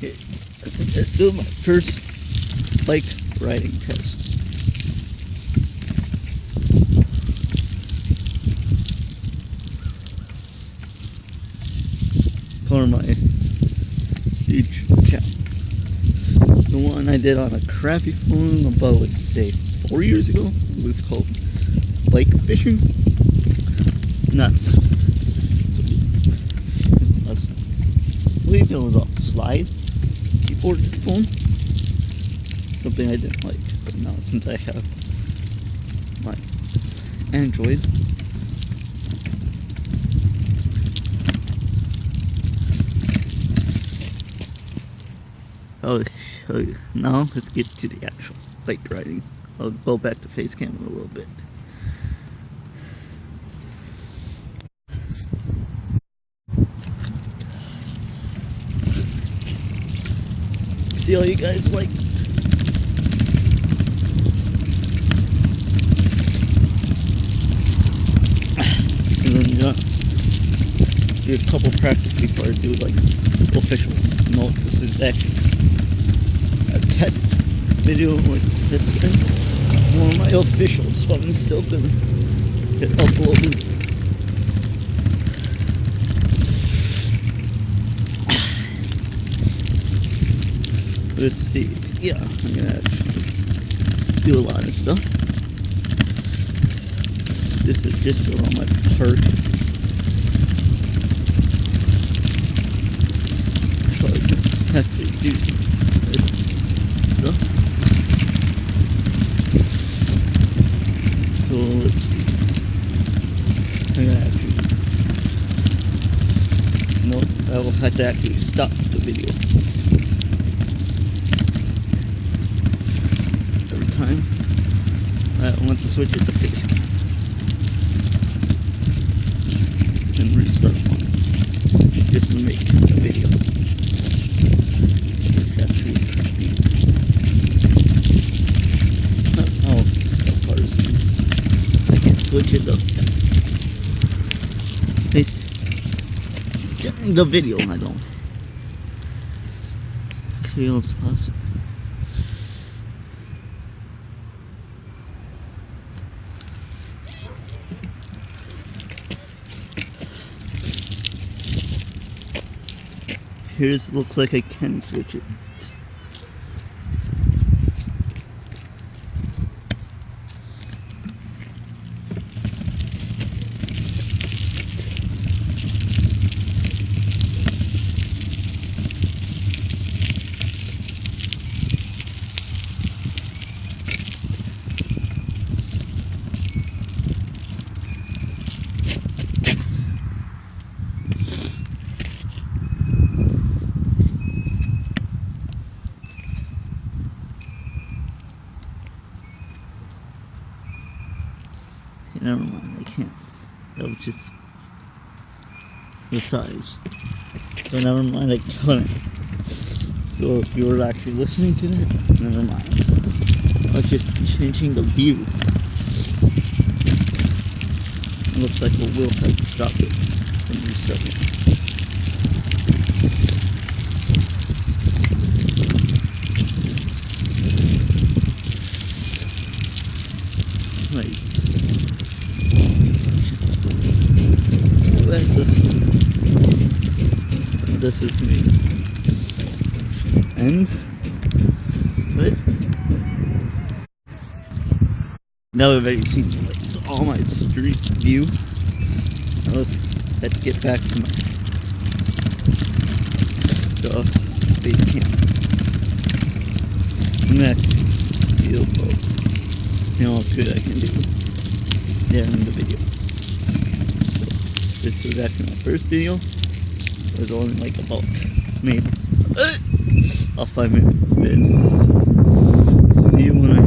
Okay, I think I'm doing my first bike riding test. For my YouTube channel. The one I did on a crappy phone about, let's say, 4 years ago. It was called Bike Fishing. Nuts. I believe it was a slide keyboard phone. Something I didn't like, but now since I have my Android, now let's get to the actual bike riding. I'll go back to face cam in a little bit. See how you guys like. And then do a couple practice before I do like official. No, this is actually a test video like this thing. One of my officials, so I'm still gonna get uploaded. Just to see, yeah, I'm gonna do a lot of stuff. This is just around my park. So I have to do some of this stuff. So let's see. I'm gonna actually, no, I will have to actually stop the video. Time. I want to switch it to face cam and restart one just to make a video. Capture is crappy. Oh, stuff bars. I can switch it up. During the video, I don't. Okay, let's pause it. Here's looks like I can switch it. Never mind, I can't. That was just the size. So never mind, I couldn't. So if you were actually listening to that, never mind. I was just changing the view. It looks like we will have to stop it and restart it. Right. This is me. And what? Now I've already seen like all my street view. Let's get back to my face cam. I'm gonna see how good I can do there in the video. So, this was actually my first video. It was only like about maybe a 5-minute vid. See you when I